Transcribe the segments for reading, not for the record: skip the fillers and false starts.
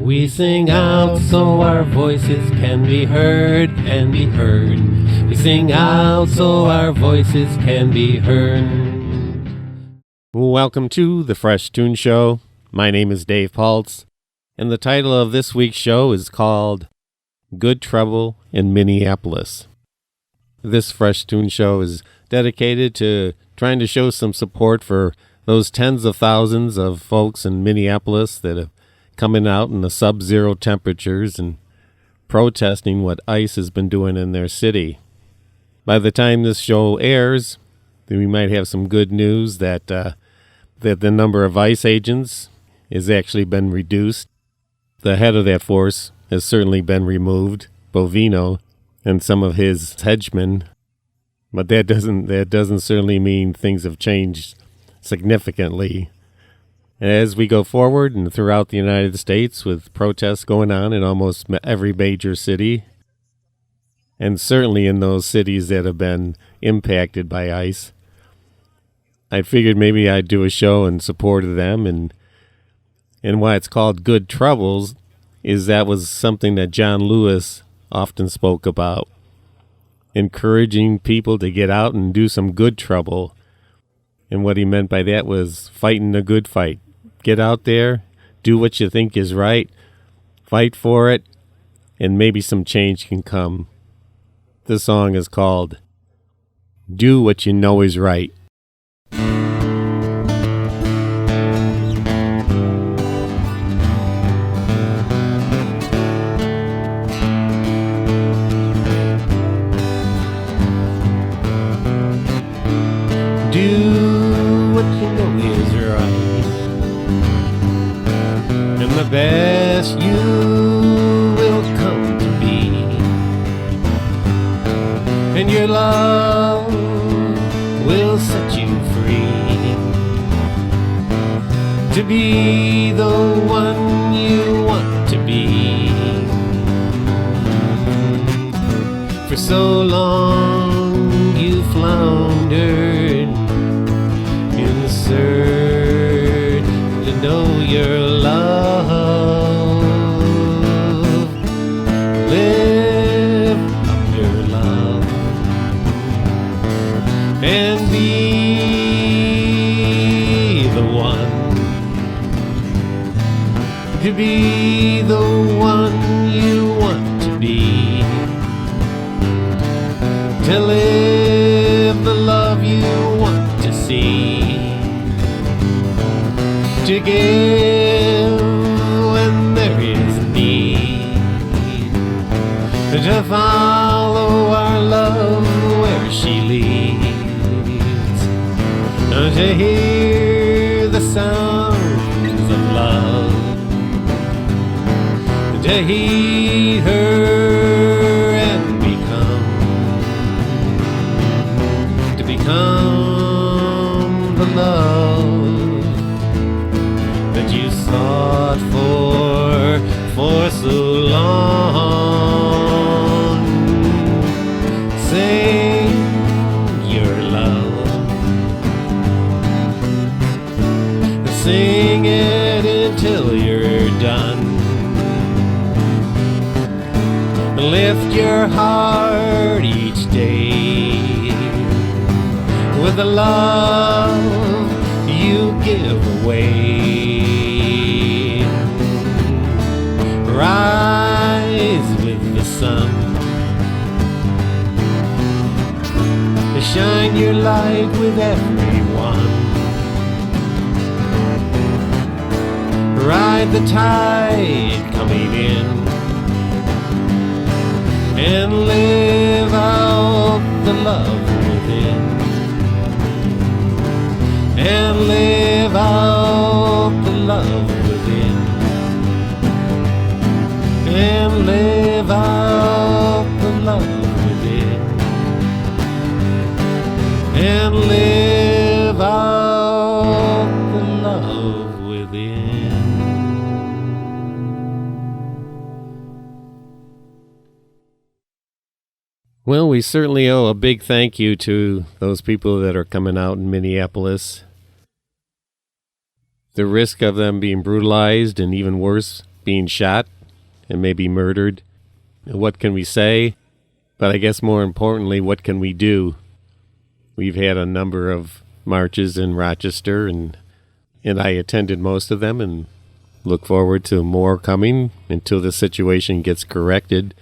We sing out so our voices can be heard and be heard. We sing out so our voices can be heard. Welcome to the Fresh Toones Show. My name is Dave Paltz, and the title of this week's show is called Good Trouble in Minneapolis. This Fresh Toones Show is dedicated to trying to show some support for those tens of thousands of folks in Minneapolis that have coming out in the sub-zero temperatures and protesting what ICE has been doing in their city. By the time this show airs, we might have some good news that the number of ICE agents has actually been reduced. The head of that force has certainly been removed, Bovino, and some of his henchmen. But that doesn't certainly mean things have changed significantly. As we go forward and throughout the United States with protests going on in almost every major city, and certainly in those cities that have been impacted by ICE, I figured maybe I'd do a show in support of them, and why it's called Good Troubles is that was something that John Lewis often spoke about, encouraging people to get out and do some good trouble. And what he meant by that was fighting a good fight. Get out there, do what you think is right, fight for it, and maybe some change can come. This song is called Do What You Know Is Right. Do what you know is right, and the best you will come to be, and your love will set you free to be the one you want to be. For so long you floundered in search to know your love. Live up your love and be the one, to be the one you want to be, to live the love you want to see, to give when there is need, to follow our love where she leads, to hear the sounds of love, to heed her and become the love that you sought for so long. Sing your love, sing it until you're done. Lift your heart each day with the love you give away. Rise with the sun, shine your light with everyone. Ride the tide coming in, and live out the love within, and live out the love within, and live out the love within, and live out the love within. Well, we certainly owe a big thank you to those people that are coming out in Minneapolis. The risk of them being brutalized and even worse, being shot and maybe murdered. What can we say? But I guess more importantly, what can we do? We've had a number of marches in Rochester, and I attended most of them and look forward to more coming until the situation gets corrected,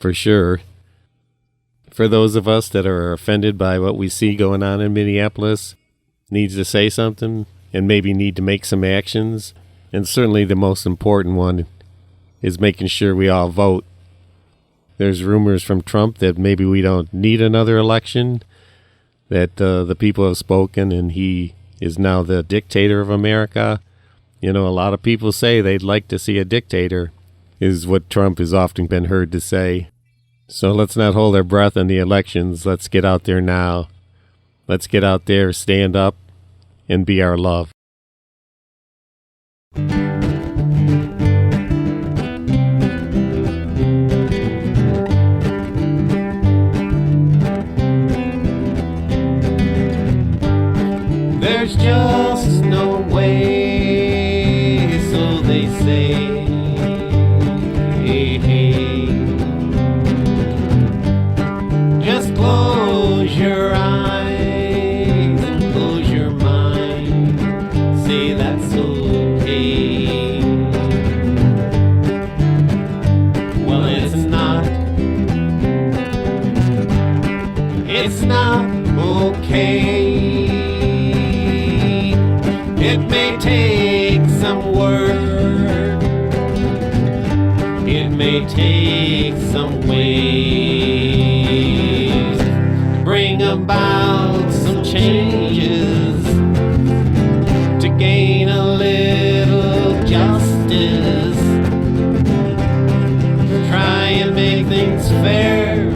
for sure. For those of us that are offended by what we see going on in Minneapolis, needs to say something and maybe need to make some actions. And certainly the most important one is making sure we all vote. There's rumors from Trump that maybe we don't need another election, that the people have spoken and he is now the dictator of America. You know, a lot of people say they'd like to see a dictator, is what Trump has often been heard to say. So let's not hold our breath in the elections. Let's get out there now. Let's get out there, stand up, and be our love. There's just no way, so they say. Just close your eyes and close your mind. Say that's okay. Well, it's not. It's not okay. It may take some work. It may take some ways to bring about some changes, to gain a little justice, try and make things fair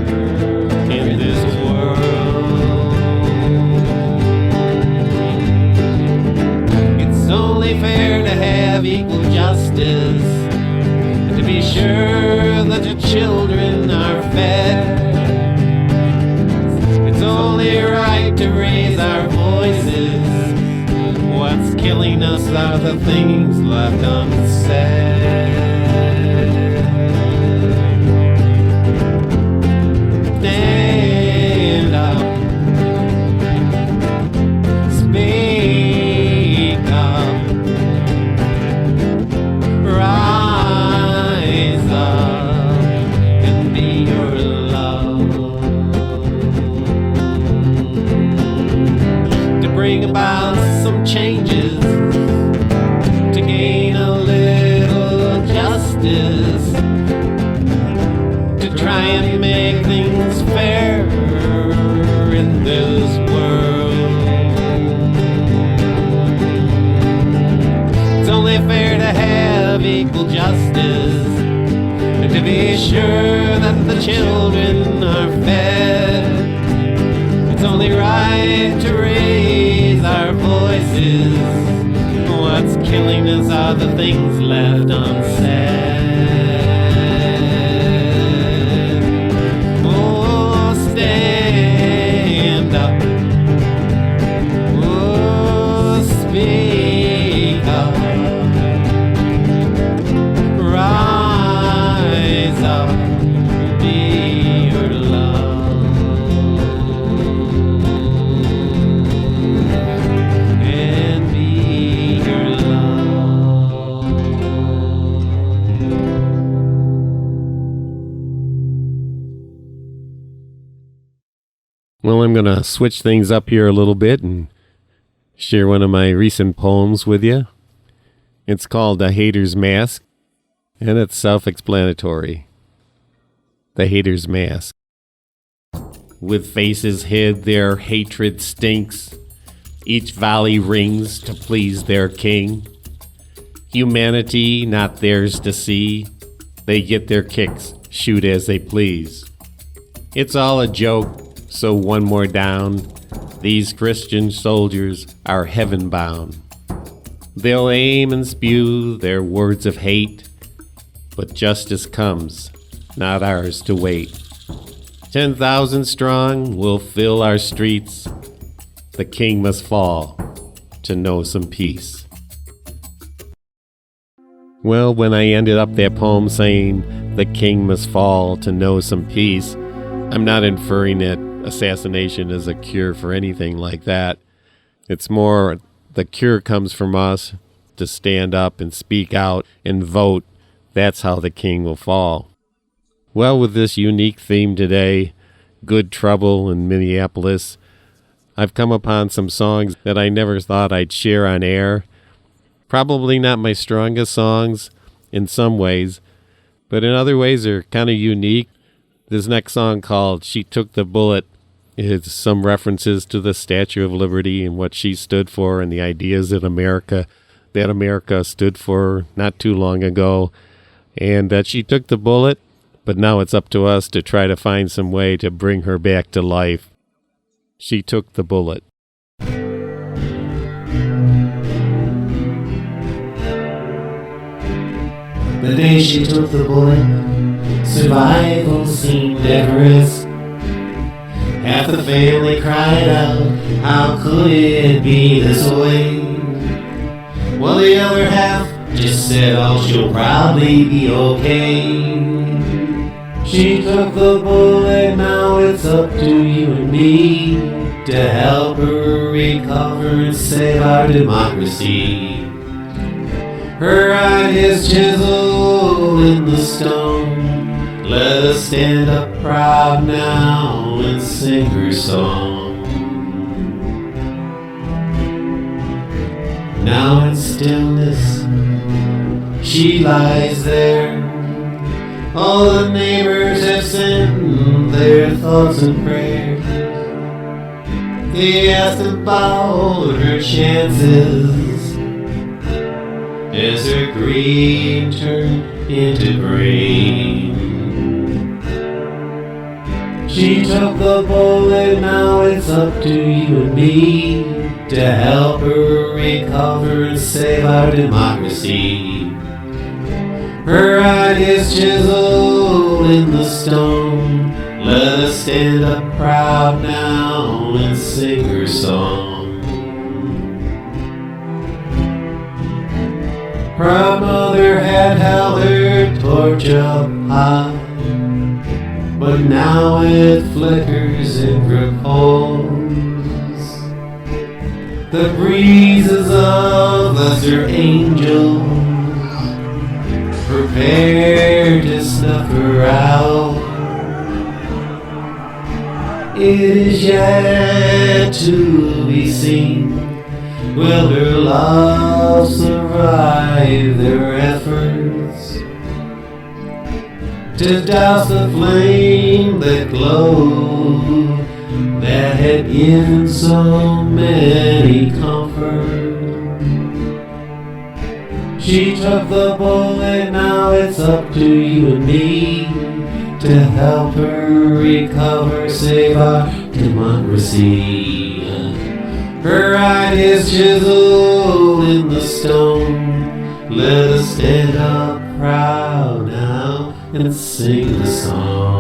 in this world. It's only fair to have equal justice, and to be sure that your children are fed. It's only right to raise our voices. What's killing us are the things left unsaid. Stand up, speak up, rise up and be your love. To bring about some changes, to gain a little justice, to try and make things fair in this world. It's only fair to have equal justice, and to be sure that the children are fed. It's only right to raise our voices. What's killing us are the things left unsaid. Oh, stand up. Oh, speak up. Rise up. Be your love. And be your love. Well, I'm going to switch things up here a little bit and share one of my recent poems with you. It's called A Hater's Mask, and it's self-explanatory. The Hater's Mask. With faces hid, their hatred stinks. Each valley rings to please their king. Humanity not theirs to see. They get their kicks, shoot as they please. It's all a joke, so one more down. These Christian soldiers are heaven bound. They'll aim and spew their words of hate, but justice comes, not ours to wait. 10,000 strong will fill our streets. The king must fall to know some peace. Well, when I ended up that poem saying the king must fall to know some peace, I'm not inferring that assassination is a cure for anything like that. It's more the cure comes from us to stand up and speak out and vote. That's how the king will fall. Well, with this unique theme today, good trouble in Minneapolis, I've come upon some songs that I never thought I'd share on air. Probably not my strongest songs in some ways, but in other ways they're kind of unique. This next song called She Took the Bullet is some references to the Statue of Liberty and what she stood for and the ideas that America stood for not too long ago, and that she took the bullet, but now it's up to us to try to find some way to bring her back to life. She took the bullet. The day she took the bullet, survival seemed at risk. Half the family cried out, how could it be this way? Well, the other half just said, oh, she'll probably be okay. She took the bullet, now it's up to you and me to help her recover and save our democracy. Her ideas chiseled in the stone. Let us stand up proud now and sing her song. Now in stillness, she lies there. All the neighbors have sent their thoughts and prayers. They asked about her chances as her green turned into green. She took the bullet, now it's up to you and me to help her recover and save our democracy. Her ideas chiseled in the stone. Let us stand up proud now and sing her song. Proud mother had held her torch up high, but now it flickers and repose. The breezes of lesser angels prepare to snuff her out. It is yet to be seen, will her love survive their efforts to douse the flame that glowed, that had given so many comfort? She took the bullet, now it's up to you and me to help her recover, save our democracy. Her ideas chiseled in the stone. Let us stand up proud now and sing the song.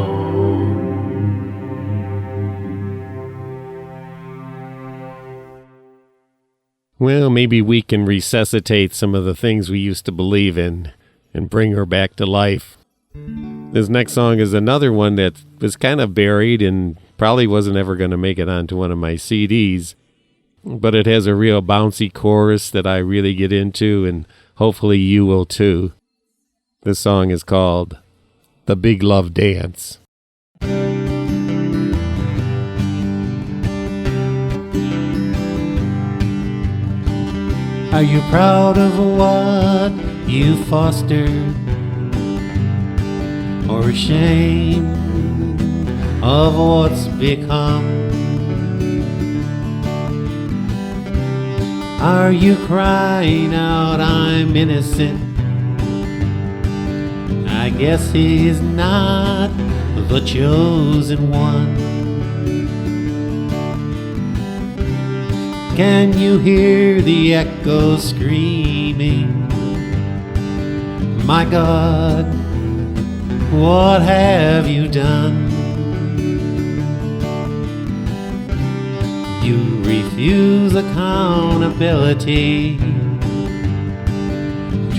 Well, maybe we can resuscitate some of the things we used to believe in and bring her back to life. This next song is another one that was kind of buried and probably wasn't ever going to make it onto one of my CDs, but it has a real bouncy chorus that I really get into, and hopefully you will too. This song is called The Big Love Dance. Are you proud of what you fostered, or ashamed of what's become? Are you crying out, I'm innocent? I guess he's not the chosen one. Can you hear the echo screaming, my God, what have you done? You refuse accountability,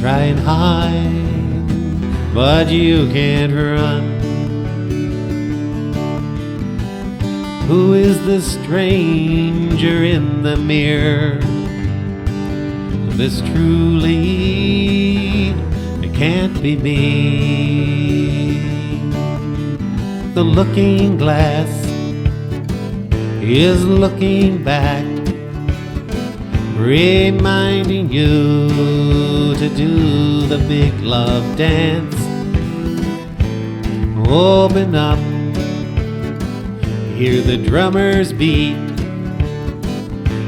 try and hide, but you can't run. Who is the stranger in the mirror? This truly, it can't be me. The looking glass is looking back, reminding you to do the big love dance. Open up, hear the drummers beat,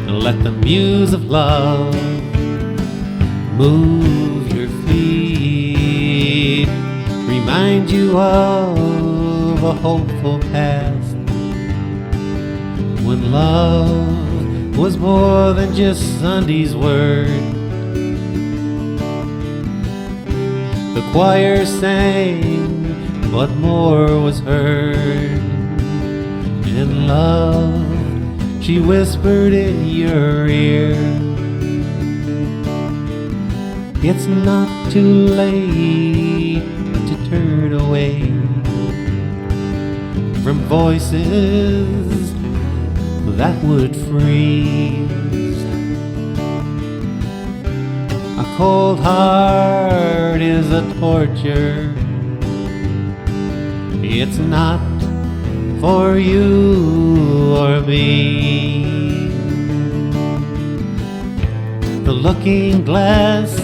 and let the muse of love move your feet. Remind you of a hopeful past, when love was more than just Sunday's word. The choir sang, but more was heard. And love, she whispered in your ear, it's not too late to turn away from voices that would freeze. A cold heart is a torture. It's not for you or me. The looking glass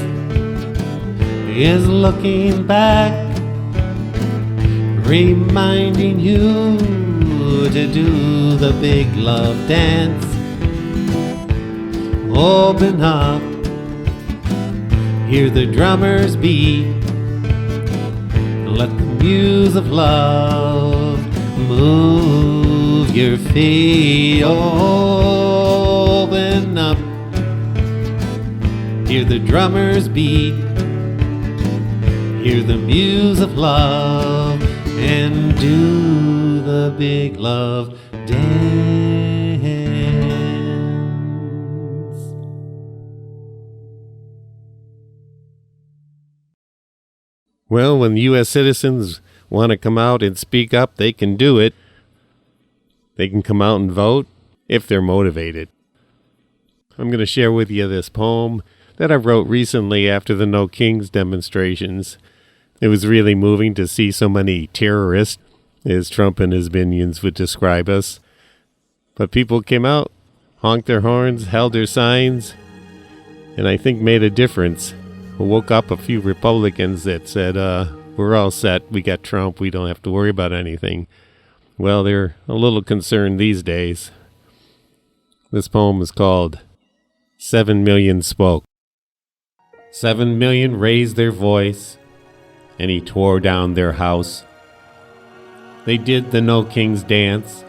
is looking back, reminding you to do the big love dance. Open up, hear the drummers beat, and let the muse of love move your feet. Open up, hear the drummers beat, hear the muse of love, and do the big love dance. Well, when U.S. citizens want to come out and speak up, they can do it. They can come out and vote if they're motivated. I'm going to share with you this poem that I wrote recently after the No Kings demonstrations. It was really moving to see so many terrorists, as Trump and his minions would describe us. But people came out, honked their horns, held their signs, and I think made a difference. Woke up a few Republicans that said, we're all set, we got Trump, we don't have to worry about anything. Well, they're a little concerned these days. This poem is called 7 Million Spoke. 7 million raised their voice, and he tore down their house. They did the No Kings dance,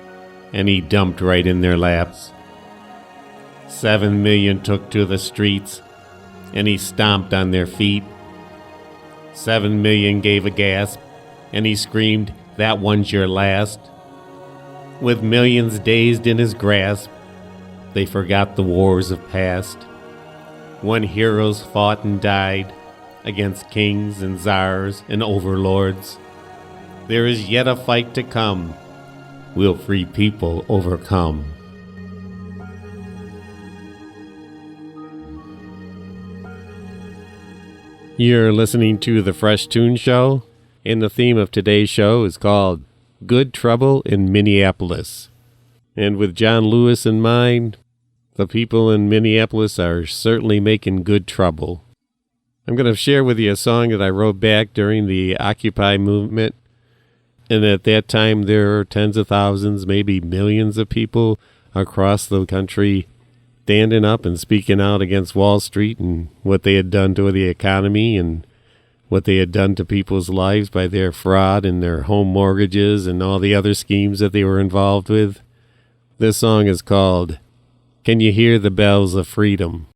and he dumped right in their laps. 7 million took to the streets, and he stomped on their feet. 7 million gave a gasp, and he screamed, that one's your last. With millions dazed in his grasp, they forgot the wars of past, when heroes fought and died against kings and czars and overlords. There is yet a fight to come. Will free people overcome? You're listening to the Fresh Toones Show, and the theme of today's show is called Good Trouble in Minneapolis. And with John Lewis in mind, the people in Minneapolis are certainly making good trouble. I'm going to share with you a song that I wrote back during the Occupy movement. And at that time, there were tens of thousands, maybe millions of people across the country standing up and speaking out against Wall Street and what they had done to the economy and what they had done to people's lives by their fraud and their home mortgages and all the other schemes that they were involved with. This song is called Can You Hear the Bells of Freedom?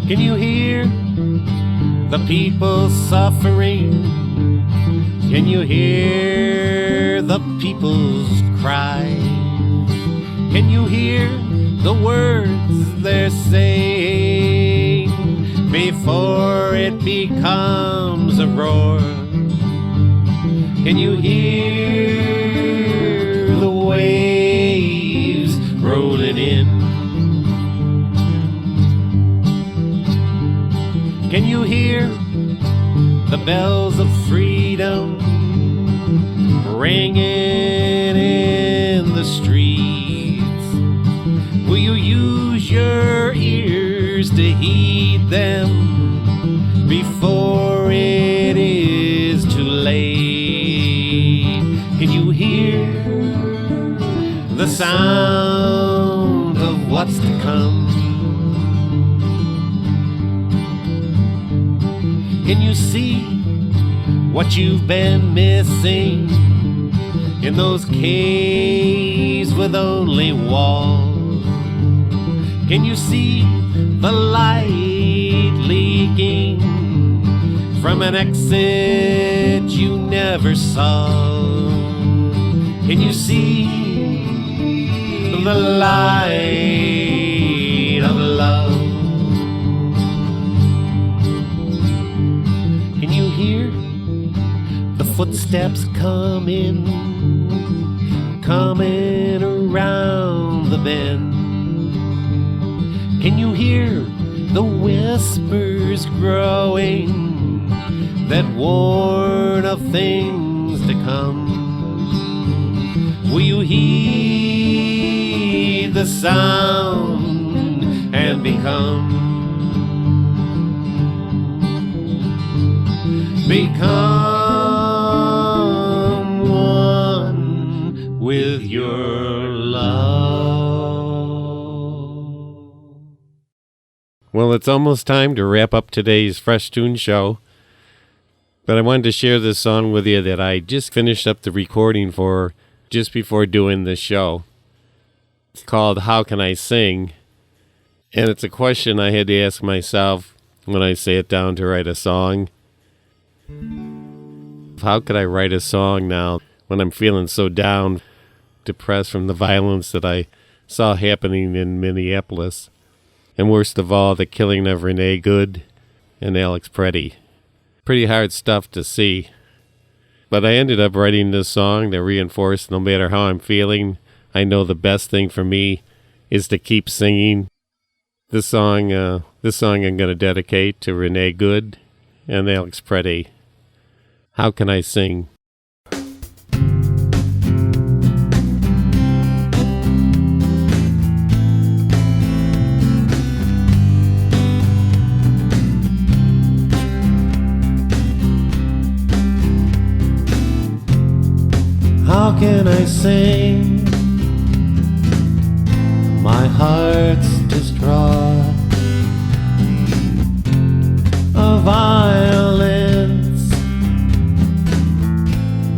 Can you hear the people suffering? Can you hear the people's cry? Can you hear the words they're saying before it becomes a roar? Can you hear the waves rolling in? Can you hear the bells of freedom ringing in the streets? Will you use your ears to heed them before it is too late? Can you hear the sound of what's to come? Can you see what you've been missing in those caves with only walls? Can you see the light leaking from an exit you never saw? Can you see the light of love? Can you hear the footsteps coming around the bend? Can you hear the whispers growing that warn of things to come? Will you heed the sound and become one with your love? Well, it's almost time to wrap up today's Fresh Toones Show, but I wanted to share this song with you that I just finished up the recording for just before doing this show. It's called How Can I Sing? And it's a question I had to ask myself when I sat down to write a song. How could I write a song now when I'm feeling so down, depressed from the violence that I saw happening in Minneapolis? And worst of all, the killing of Renee Good and Alex Preddy. Pretty hard stuff to see. But I ended up writing this song that reinforced no matter how I'm feeling, I know the best thing for me is to keep singing. This song I'm going to dedicate to Renee Good and Alex Preddy. How Can I Sing? How can I sing? My heart's distraught. A violence,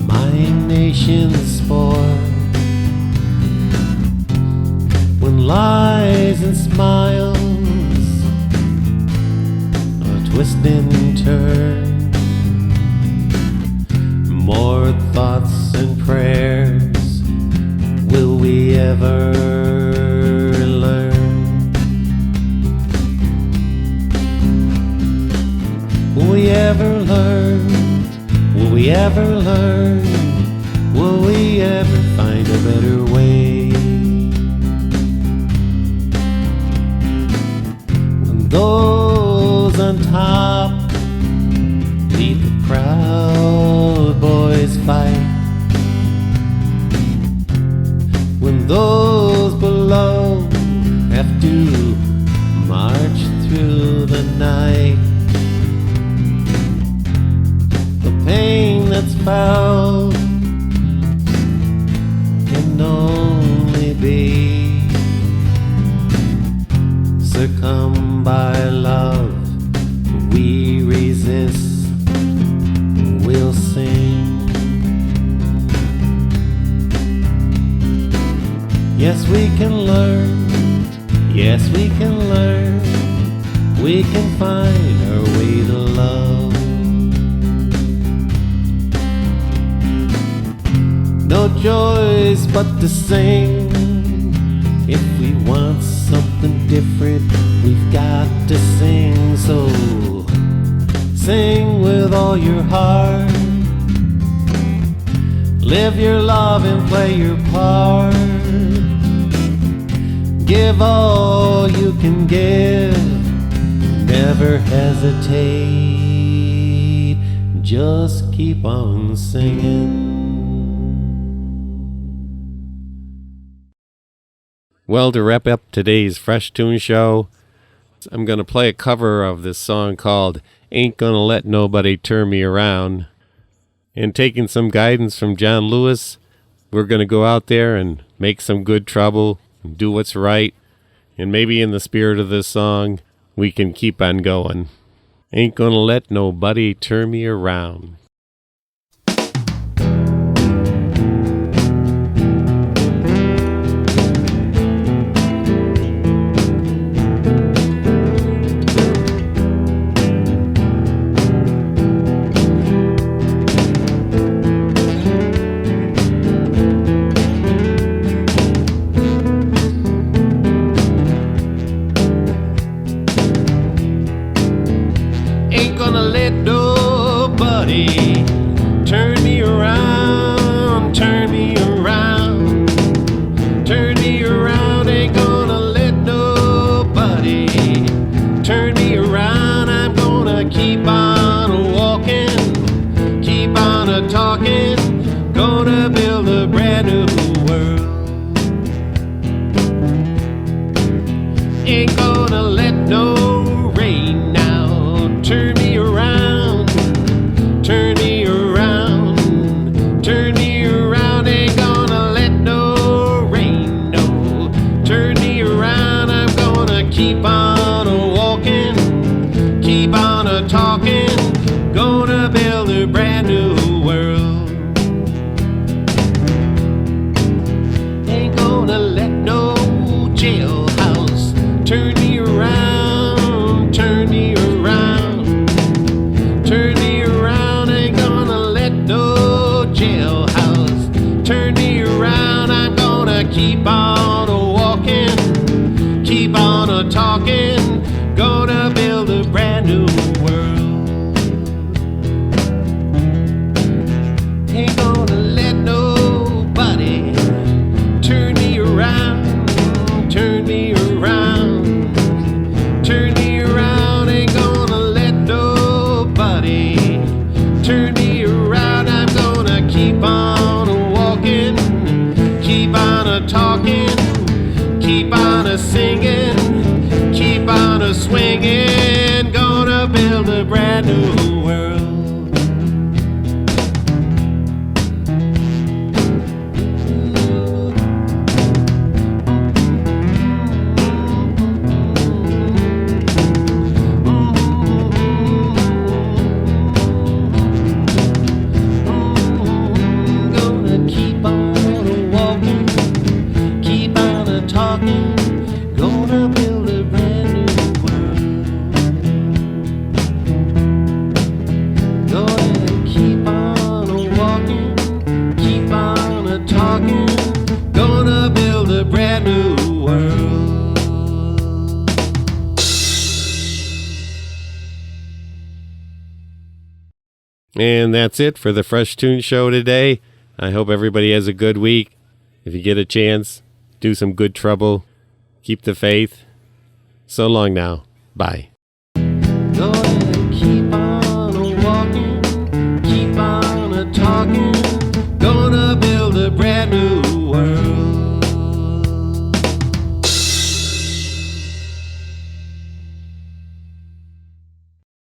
my nation's sport. When lies and smiles are twist and turn, more thoughts and prayers, will we ever learn? Will we ever learn? Will we ever learn? Will we ever find a better way? When those on top lead the Proud Boys fight, when those below have to march through the night, the pain that's felt can only be succumbed by love. We resist, we'll sing. Yes, we can learn. Yes, we can learn. We can find our way to love. No choice but to sing If we want something different, we've got to sing. So sing with all your heart. Live your love and play your part. Give all you can give. Never hesitate. Just keep on singing. Well, to wrap up today's Fresh Toones Show, I'm going to play a cover of this song called Ain't Gonna Let Nobody Turn Me Around. And taking some guidance from John Lewis, we're going to go out there and make some good trouble, and do what's right, and maybe in the spirit of this song, we can keep on going. Ain't gonna let nobody turn me around. Ain't gonna let nobody turn me around, turn me around, turn me around. Ain't gonna let nobody turn me around. I'm gonna keep on walking, keep on talking, gonna build a brand new world. Ain't gonna let no rain now turn me around, turn me around, turn me around. Ain't gonna let no rain, no, turn me around. I'm gonna keep on walking, keep on talking, gonna build a brand new world. Ain't gonna let no jailhouse turn me around, turn me around, turn me around. Ain't gonna let no jailhouse turn me around. I'm gonna keep on walking, keep on talking, gonna build a brand new world. Ain't gonna let nobody turn me around, turn me around, turn me around. Ain't gonna let nobody turn me around. I'm gonna keep on walking, keep on talking, keep on singing, keep on swinging, gonna build a brand new world. Gonna keep on walking, keep on talking, gonna build a brand new world. Gonna keep on walking, keep on talking, gonna build a brand new world. And that's it for the Fresh Toones Show today. I hope everybody has a good week. If you get a chance, do some good trouble. Keep the faith. So long now. Bye. Gonna keep on walking, keep on talking, gonna build a brand new world.